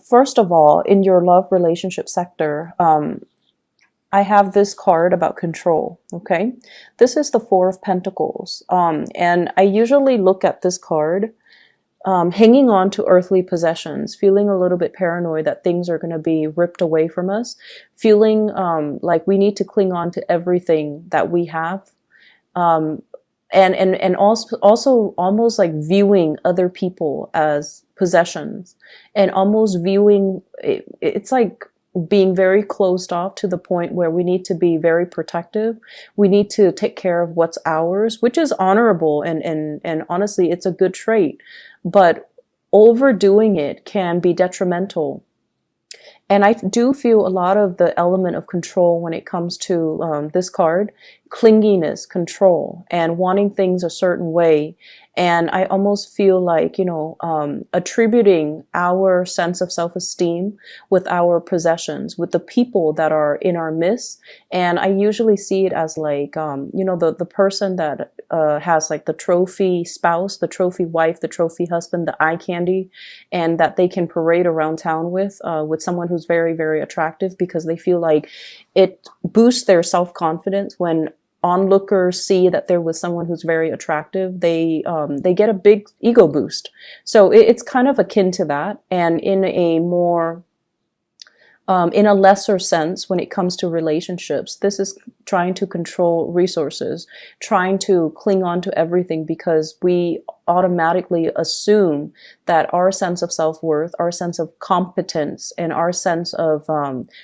First of all, in your love relationship sector, I have this card about control. Okay. This is the Four of Pentacles. And I usually look at this card, hanging on to earthly possessions, feeling a little bit paranoid that things are going to be ripped away from us, feeling like we need to cling on to everything that we have. Um, and also almost like viewing other people as possessions, and almost viewing it's like being very closed off to the point where we need to be very protective. We need to take care of what's ours, which is honorable, and honestly, it's a good trait. But overdoing it can be detrimental. And I do feel a lot of the element of control when it comes to this card, clinginess, control, and wanting things a certain way. And I almost feel like, attributing our sense of self-esteem with our possessions, with the people that are in our midst. And I usually see it as like, the person that has like the trophy spouse, the trophy wife, the trophy husband, the eye candy, and that they can parade around town with someone who's very, very attractive, because they feel like it boosts their self-confidence when onlookers see that there was someone who's very attractive. They get a big ego boost. So it's kind of akin to that, and in a more in a lesser sense, when it comes to relationships, this is trying to control resources, trying to cling on to everything, because we automatically assume that our sense of self-worth, our sense of competence, and our sense of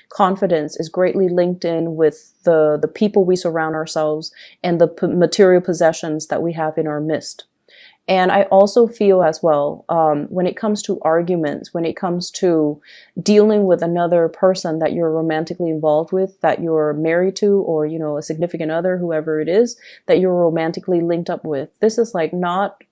confidence is greatly linked in with the people we surround ourselves and the material possessions that we have in our midst. And I also feel as well, when it comes to arguments, when it comes to dealing with another person that you're romantically involved with, that you're married to, or, a significant other, whoever it is, that you're romantically linked up with, this is like not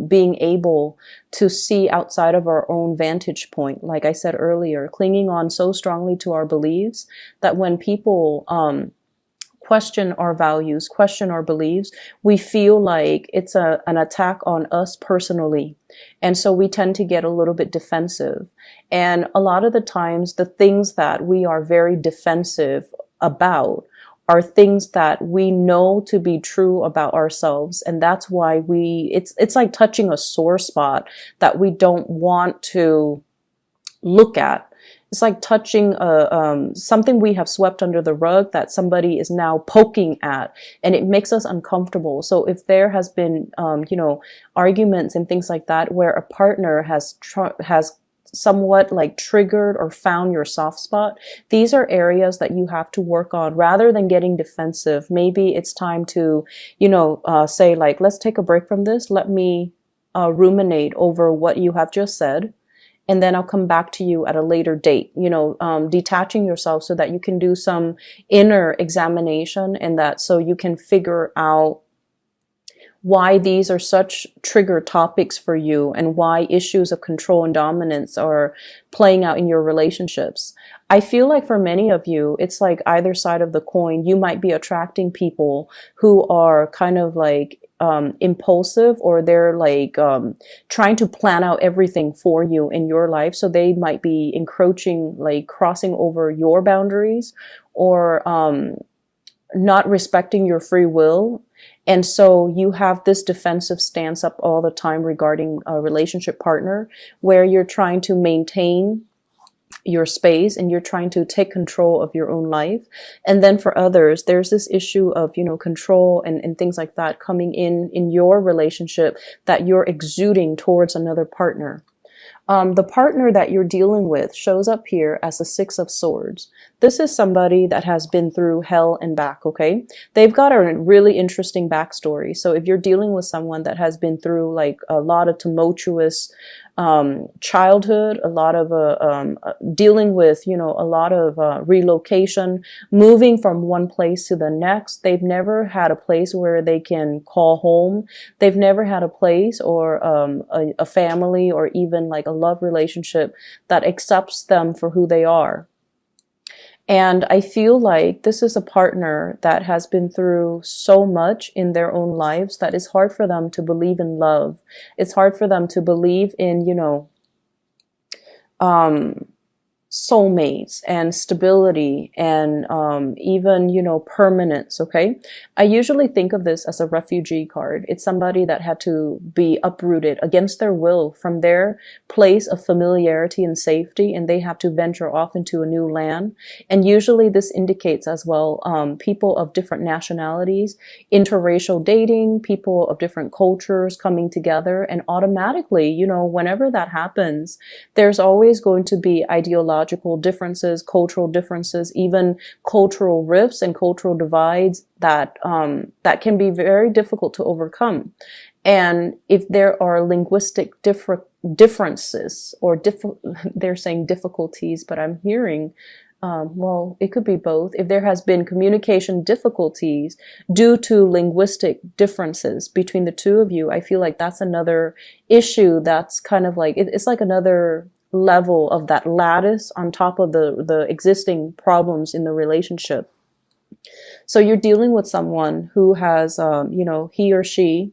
being able to see outside of our own vantage point. Like I said earlier, clinging on so strongly to our beliefs that when people question our values, question our beliefs, we feel like it's an attack on us personally. And so we tend to get a little bit defensive. And a lot of the times, the things that we are very defensive about are things that we know to be true about ourselves. And that's why it's like touching a sore spot that we don't want to look at. It's like touching something we have swept under the rug that somebody is now poking at, and it makes us uncomfortable. So if there has been, arguments and things like that, where a partner has somewhat like triggered or found your soft spot, these are areas that you have to work on. Rather than getting defensive, maybe it's time to, say like, let's take a break from this. Let me ruminate over what you have just said, and then I'll come back to you at a later date, detaching yourself so that you can do some inner examination, and that so you can figure out why these are such trigger topics for you, and why issues of control and dominance are playing out in your relationships. I feel like for many of you, it's like either side of the coin. You might be attracting people who are kind of like impulsive, or they're like trying to plan out everything for you in your life. So they might be encroaching, like crossing over your boundaries, or not respecting your free will. And so you have this defensive stance up all the time regarding a relationship partner, where you're trying to maintain your space and you're trying to take control of your own life. And then for others, there's this issue of, control and things like that coming in your relationship that you're exuding towards another partner. The partner that you're dealing with shows up here as the Six of Swords. This is somebody that has been through hell and back, okay? They've got a really interesting backstory. So if you're dealing with someone that has been through like a lot of tumultuous childhood, a lot of dealing with, a lot of relocation, moving from one place to the next. They've never had a place where they can call home. They've never had a place or a family, or even like a love relationship that accepts them for who they are. And I feel like this is a partner that has been through so much in their own lives that it's hard for them to believe in love. It's hard for them to believe in, soulmates and stability and even, you know, permanence. Okay, I usually think of this as a refugee card. It's somebody that had to be uprooted against their will from their place of familiarity and safety, and they have to venture off into a new land. And usually this indicates as well people of different nationalities, interracial dating, people of different cultures coming together. And automatically, you know, whenever that happens, there's always going to be ideological differences, cultural differences, even cultural rifts and cultural divides that that can be very difficult to overcome. And if there are linguistic differences or they're saying difficulties, but I'm hearing well, it could be both. If there has been communication difficulties due to linguistic differences between the two of you, I feel like that's another issue that's kind of like, it's like another level of that lattice on top of the existing problems in the relationship. So you're dealing with someone who has, you know, he or she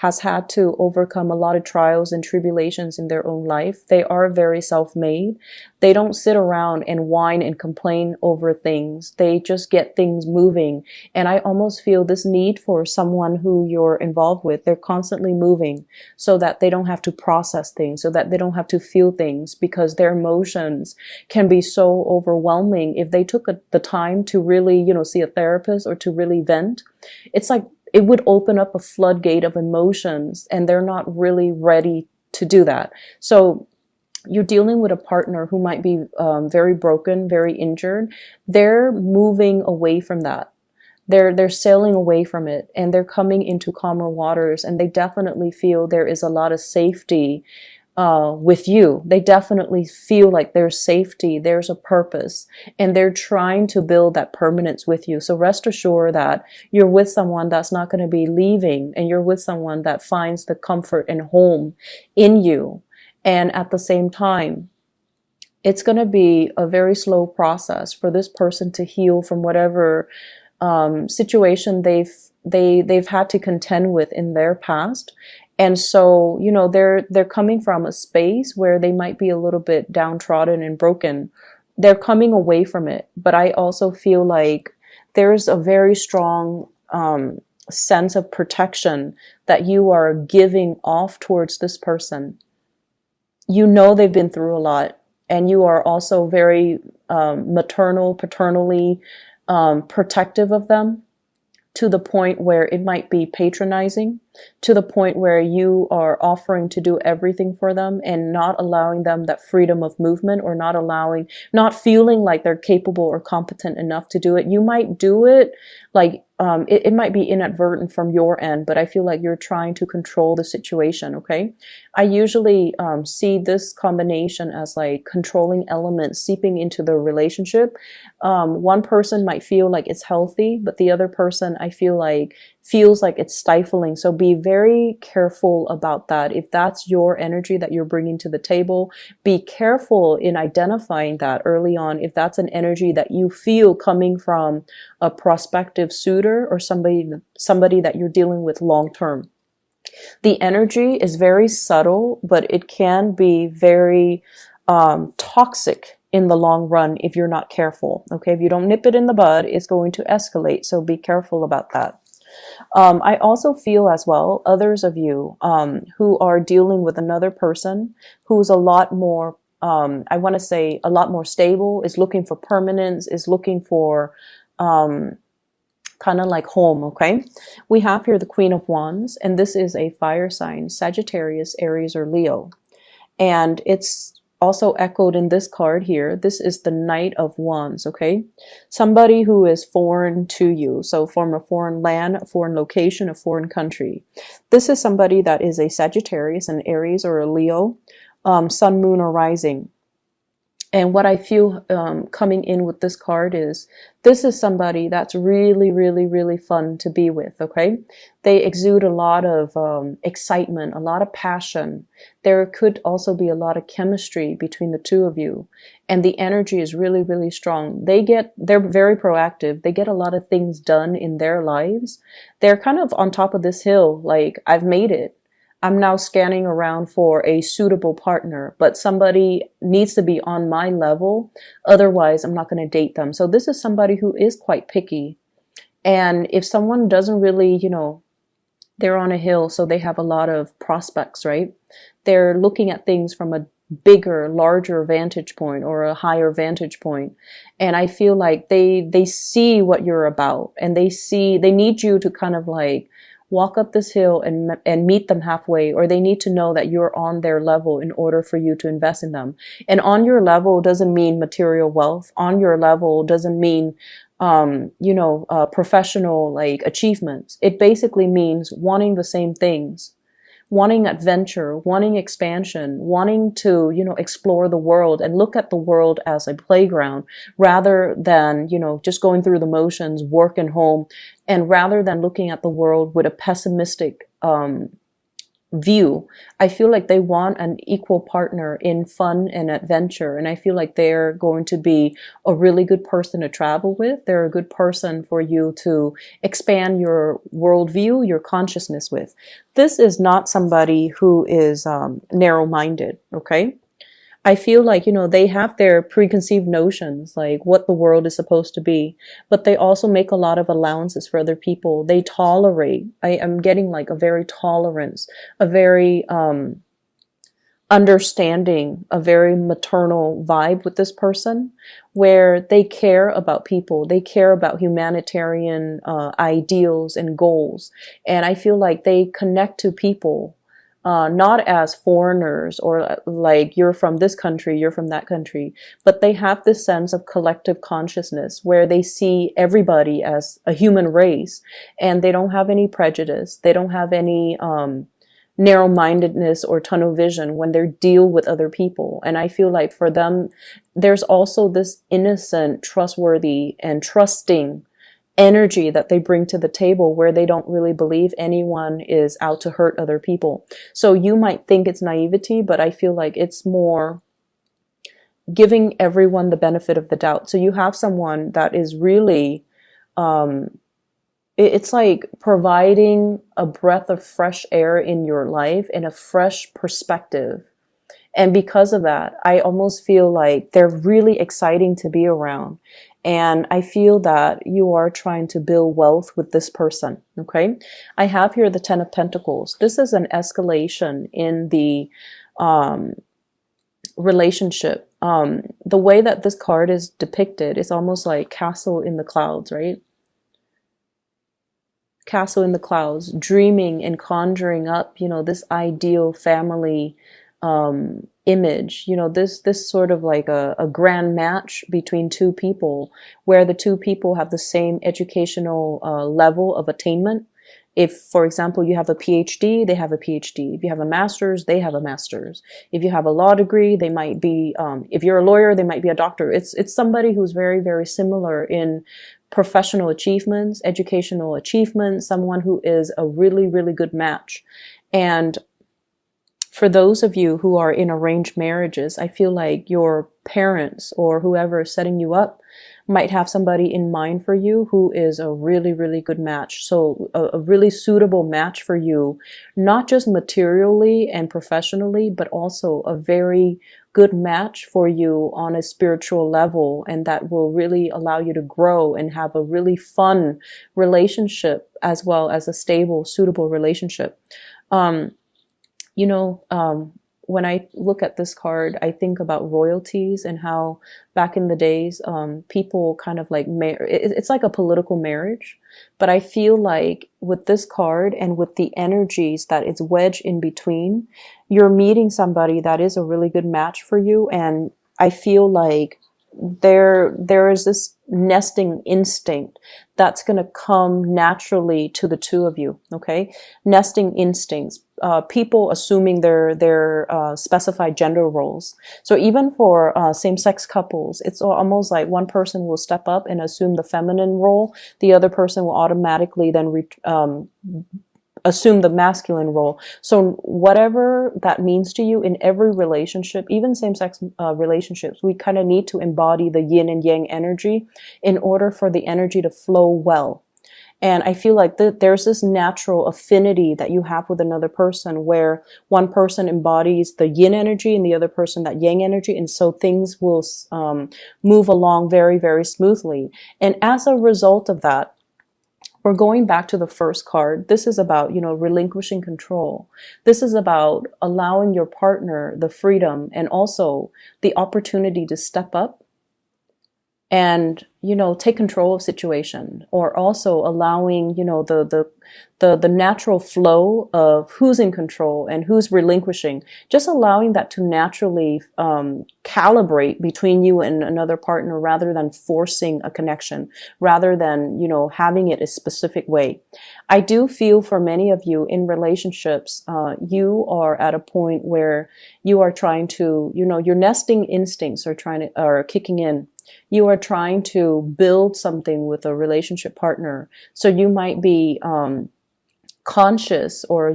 has had to overcome a lot of trials and tribulations in their own life. They are very self-made. They don't sit around and whine and complain over things. They just get things moving. And I almost feel this need for someone who you're involved with. They're constantly moving so that they don't have to process things, so that they don't have to feel things, because their emotions can be so overwhelming. If they took the time to really, you know, see a therapist or to really vent, it's like it would open up a floodgate of emotions, and they're not really ready to do that. So you're dealing with a partner who might be very broken, very injured. They're moving away from that. They're sailing away from it, and they're coming into calmer waters, and they definitely feel there is a lot of safety with you. They definitely feel like there's safety, there's a purpose, and they're trying to build that permanence with you. So rest assured that you're with someone that's not going to be leaving, and you're with someone that finds the comfort and home in you. And at the same time, it's going to be a very slow process for this person to heal from whatever situation they've had to contend with in their past. And so, you know, they're coming from a space where they might be a little bit downtrodden and broken. They're coming away from it. But I also feel like there's a very strong sense of protection that you are giving off towards this person. You know they've been through a lot, and you are also very paternally protective of them, to the point where it might be patronizing, to the point where you are offering to do everything for them and not allowing them that freedom of movement, or not feeling like they're capable or competent enough to do it. You might do it like, it might be inadvertent from your end, but I feel like you're trying to control the situation. Okay. I usually see this combination as like controlling elements seeping into the relationship. One person might feel like it's healthy, but the other person, I feel like, feels like it's stifling. So be very careful about that. If that's your energy that you're bringing to the table, be careful in identifying that early on. If that's an energy that you feel coming from a prospective suitor or somebody that you're dealing with long term. The energy is very subtle, but it can be very toxic in the long run if you're not careful. Okay, if you don't nip it in the bud, it's going to escalate. So be careful about that. I also feel as well, others of you who are dealing with another person who's a lot more, I want to say a lot more stable, is looking for permanence, is looking for kind of like home. Okay, we have here the Queen of Wands, and this is a fire sign, Sagittarius, Aries, or Leo. And it's also echoed in this card here. This is the Knight of Wands. Okay, somebody who is foreign to you, so from a foreign land, a foreign location, a foreign country. This is somebody that is a Sagittarius, an Aries, or a Leo, sun, moon, or rising. And what I feel coming in with this card is, this is somebody that's really, really, really fun to be with, okay? They exude a lot of excitement, a lot of passion. There could also be a lot of chemistry between the two of you. And the energy is really, really strong. They're very proactive. They get a lot of things done in their lives. They're kind of on top of this hill, like, I've made it. I'm now scanning around for a suitable partner, but somebody needs to be on my level. Otherwise, I'm not going to date them. So this is somebody who is quite picky. And if someone doesn't really, they're on a hill, so they have a lot of prospects, right? They're looking at things from a bigger, larger vantage point or a higher vantage point. And I feel like they see what you're about, and they need you to kind of like walk up this hill and meet them halfway, or they need to know that you're on their level in order for you to invest in them. And on your level doesn't mean material wealth. On your level doesn't mean professional like achievements. It basically means wanting the same things, wanting adventure, wanting expansion, wanting to, explore the world and look at the world as a playground rather than, just going through the motions, work and home, and rather than looking at the world with a pessimistic, view. I feel like they want an equal partner in fun and adventure. And I feel like they're going to be a really good person to travel with. They're a good person for you to expand your worldview, your consciousness with. This is not somebody who is narrow-minded, okay? I feel like, they have their preconceived notions, like what the world is supposed to be, but they also make a lot of allowances for other people. They tolerate. I am getting like a very tolerance, a very understanding, a very maternal vibe with this person, where they care about people. They care about humanitarian ideals and goals. And I feel like they connect to people. Not as foreigners or like you're from this country, you're from that country, but they have this sense of collective consciousness where they see everybody as a human race, and they don't have any prejudice. They don't have any narrow-mindedness or tunnel vision when they deal with other people. And I feel like for them, there's also this innocent, trustworthy, and trusting energy that they bring to the table where they don't really believe anyone is out to hurt other people. So you might think it's naivety, but I feel like it's more giving everyone the benefit of the doubt. So you have someone that is really, it's like providing a breath of fresh air in your life and a fresh perspective. And because of that, I almost feel like they're really exciting to be around. And I feel that you are trying to build wealth with this person, okay? I have here the Ten of Pentacles. This is an escalation in the relationship. The way that this card is depicted is almost like castle in the clouds, right? Castle in the clouds, dreaming and conjuring up, this ideal family image, this sort of like a grand match between two people where the two people have the same educational level of attainment. If, for example, you have a PhD, they have a PhD. If you have a master's, they have a master's. If you have a law degree, they might be, if you're a lawyer, they might be a doctor. It's somebody who's very, very similar in professional achievements, educational achievements, someone who is a really, really good match. And for those of you who are in arranged marriages, I feel like your parents or whoever is setting you up might have somebody in mind for you who is a really, really good match. So a really suitable match for you, not just materially and professionally, but also a very good match for you on a spiritual level, and that will really allow you to grow and have a really fun relationship as well as a stable, suitable relationship. When I look at this card, I think about royalties and how back in the days, people kind of like, it's like a political marriage. But I feel like with this card and with the energies that it's wedged in between, you're meeting somebody that is a really good match for you. And I feel like there is this nesting instinct that's going to come naturally to the two of you. Okay. Nesting instincts, people assuming their specified gender roles. So even for same-sex couples, it's almost like one person will step up and assume the feminine role. The other person will automatically then assume the masculine role. So whatever that means to you in every relationship, even same-sex relationships, we kind of need to embody the yin and yang energy in order for the energy to flow well. And I feel like there's this natural affinity that you have with another person where one person embodies the yin energy and the other person that yang energy. And so things will move along very, very smoothly. And as a result of that, we're going back to the first card. This is about, relinquishing control. This is about allowing your partner the freedom and also the opportunity to step up and take control of situation, or also allowing the natural flow of who's in control and who's relinquishing, just allowing that to naturally calibrate between you and another partner, rather than forcing a connection, rather than having it a specific way. I do feel for many of you in relationships, you are at a point where you are trying to, your nesting instincts are kicking in. You are trying to build something with a relationship partner. So you might be conscious, or,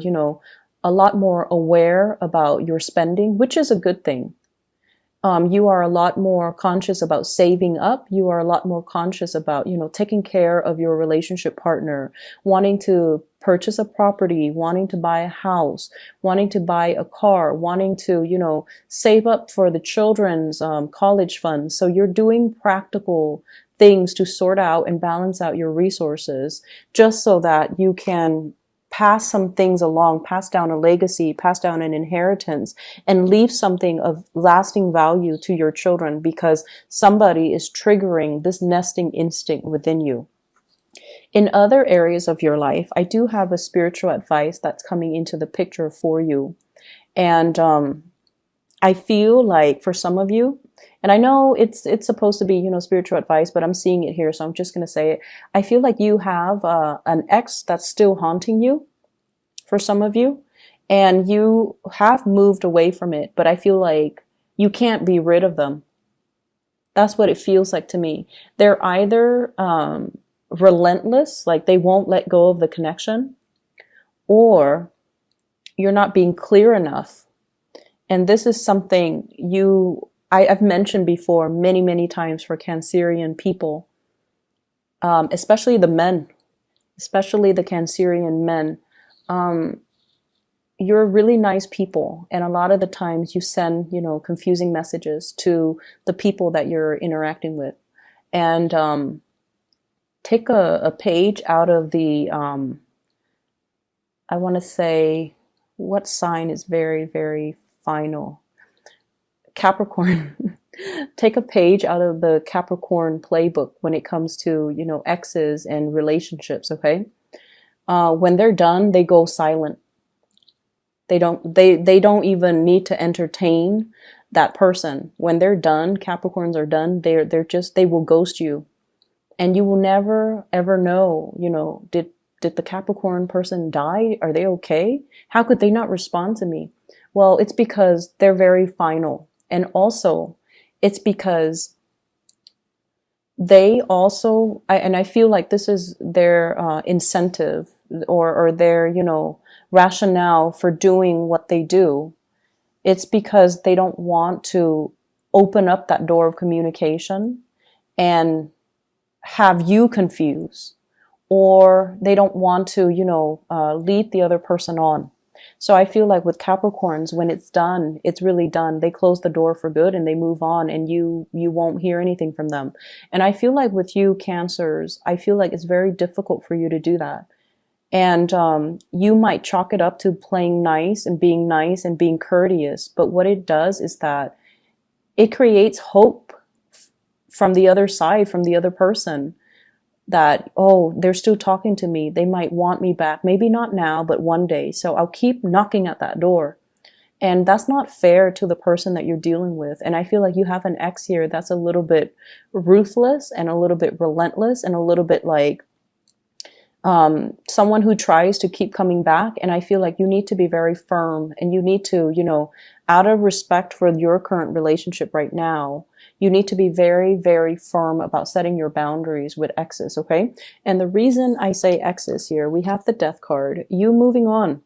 a lot more aware about your spending, which is a good thing. You are a lot more conscious about saving up. You are a lot more conscious about, taking care of your relationship partner, wanting to purchase a property, wanting to buy a house, wanting to buy a car, wanting to, save up for the children's college funds. So you're doing practical things to sort out and balance out your resources, just so that you can pass some things along, pass down a legacy, pass down an inheritance, and leave something of lasting value to your children, because somebody is triggering this nesting instinct within you. In other areas of your life, I do have a spiritual advice that's coming into the picture for you. And I feel like for some of you, and I know it's supposed to be, spiritual advice, but I'm seeing it here, so I'm just going to say it. I feel like you have an ex that's still haunting you, for some of you, and you have moved away from it, but I feel like you can't be rid of them. That's what it feels like to me. They're either relentless, like they won't let go of the connection, or you're not being clear enough. And this is something I've mentioned before many, many times for Cancerian people, especially the men, especially the Cancerian men. You're really nice people. And a lot of the times you send, confusing messages to the people that you're interacting with. And take a page out of the, I want to say, what sign is very, very final? Capricorn. Take a page out of the Capricorn playbook when it comes to, exes and relationships, okay? When they're done, they go silent. They don't even need to entertain that person. When they're done, Capricorns are done, they will ghost you. And you will never ever know, did the Capricorn person die? Are they okay? How could they not respond to me? Well, it's because they're very final. And also, it's because they also, and I feel like this is their incentive, or their, rationale for doing what they do. It's because they don't want to open up that door of communication and have you confused, or they don't want to, lead the other person on. So I feel like with Capricorns, when it's done, it's really done. They close the door for good and they move on, and you won't hear anything from them. And I feel like with you Cancers, I feel like it's very difficult for you to do that. And you might chalk it up to playing nice and being courteous. But what it does is that it creates hope from the other side, from the other person, that, oh, they're still talking to me. They might want me back. Maybe not now, but one day. So I'll keep knocking at that door. And that's not fair to the person that you're dealing with. And I feel like you have an ex here that's a little bit ruthless and a little bit relentless and a little bit like someone who tries to keep coming back. And I feel like you need to be very firm, and you need to, out of respect for your current relationship right now, you need to be very, very firm about setting your boundaries with exes, okay? And the reason I say exes here, we have the Death card. You moving on.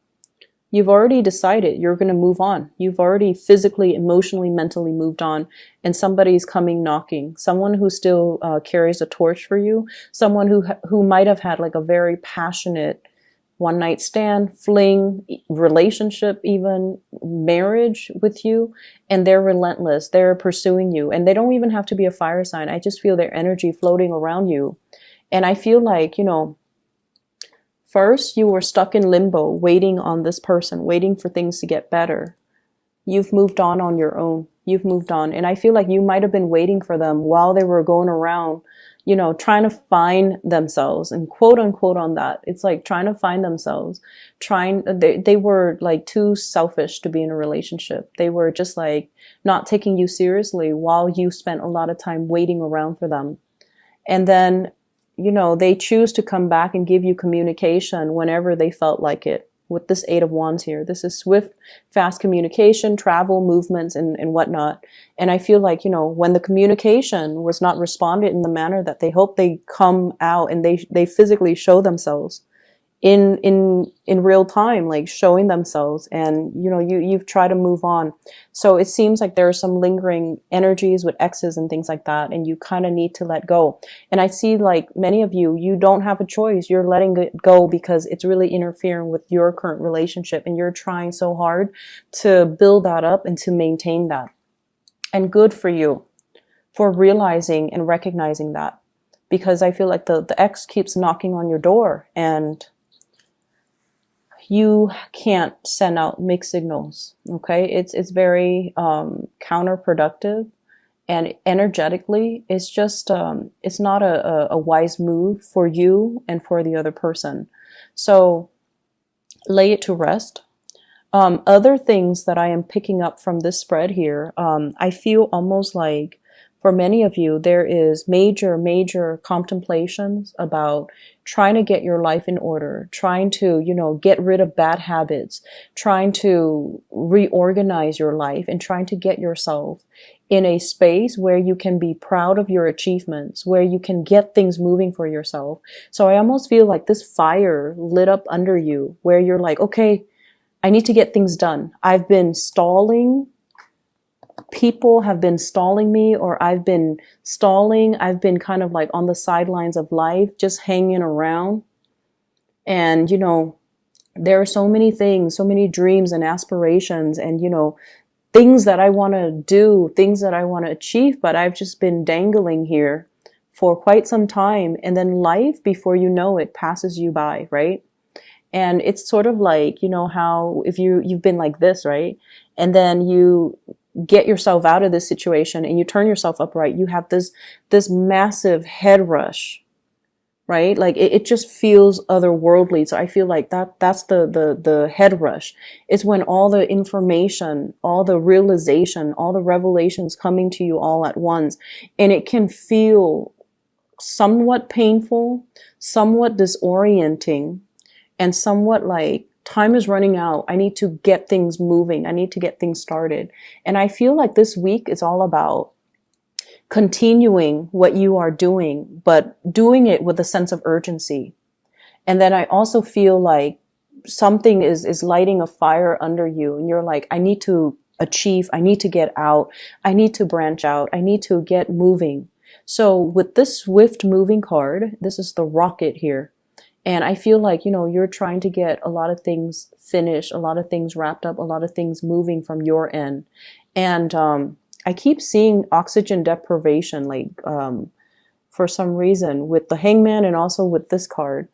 You've already decided you're going to move on. You've already physically, emotionally, mentally moved on, and somebody's coming knocking. Someone who still carries a torch for you. Someone who might have had like a very passionate one night stand, fling, relationship, even marriage with you, and they're relentless. They're pursuing you, and they don't even have to be a fire sign. I just feel their energy floating around you, and I feel like, you know, first, you were stuck in limbo, waiting on this person, waiting for things to get better. You've moved on your own. You've moved on. And I feel like you might have been waiting for them while they were going around, you know, trying to find themselves, and quote unquote on that. It's like trying to find themselves, they were like too selfish to be in a relationship. They were just like not taking you seriously while you spent a lot of time waiting around for them. And then, you know, they choose to come back and give you communication whenever they felt like it. With this Eight of Wands here, this is swift, fast communication, travel, movements, and whatnot. And I feel like, you know, when the communication was not responded in the manner that they hope, they come out and they physically show themselves in real time, like showing themselves, and you know, you've tried to move on. So it seems like there are some lingering energies with exes and things like that, and you kind of need to let go. And I see like many of you don't have a choice. You're letting it go because it's really interfering with your current relationship, and you're trying so hard to build that up and to maintain that. And good for you for realizing and recognizing that, because I feel like the ex keeps knocking on your door, and you can't send out mixed signals. Okay, it's very counterproductive, and energetically, it's just it's not a wise move for you and for the other person. So lay it to rest. Other things that I am picking up from this spread here, I feel almost like for many of you, there is major contemplations about trying to get your life in order, trying to, you know, get rid of bad habits, trying to reorganize your life, and trying to get yourself in a space where you can be proud of your achievements, where you can get things moving for yourself. So I almost feel like this fire lit up under you, where you're like, okay, I need to get things done. I've been stalling. People have been stalling me, or I've been stalling. I've been kind of like on the sidelines of life, just hanging around. And, you know, there are so many things, so many dreams and aspirations, and, you know, things that I want to do, things that I want to achieve, but I've just been dangling here for quite some time. And then life, before you know it, passes you by, right? And it's sort of like, you know, how if you've been like this, right? And then you get yourself out of this situation and you turn yourself upright, you have this massive head rush, right? Like it just feels otherworldly. So I feel like that's the head rush. It's when all the information, all the realization, all the revelations coming to you all at once, and it can feel somewhat painful, somewhat disorienting, and somewhat like, time is running out. I need to get things moving. I need to get things started. And I feel like this week is all about continuing what you are doing, but doing it with a sense of urgency. And then I also feel like something is lighting a fire under you, and you're like, I need to achieve. I need to get out. I need to branch out. I need to get moving. So with this swift moving card, this is the rocket here. And I feel like, you know, you're trying to get a lot of things finished, a lot of things wrapped up, a lot of things moving from your end. And I keep seeing oxygen deprivation, like for some reason with the Hangman and also with this card.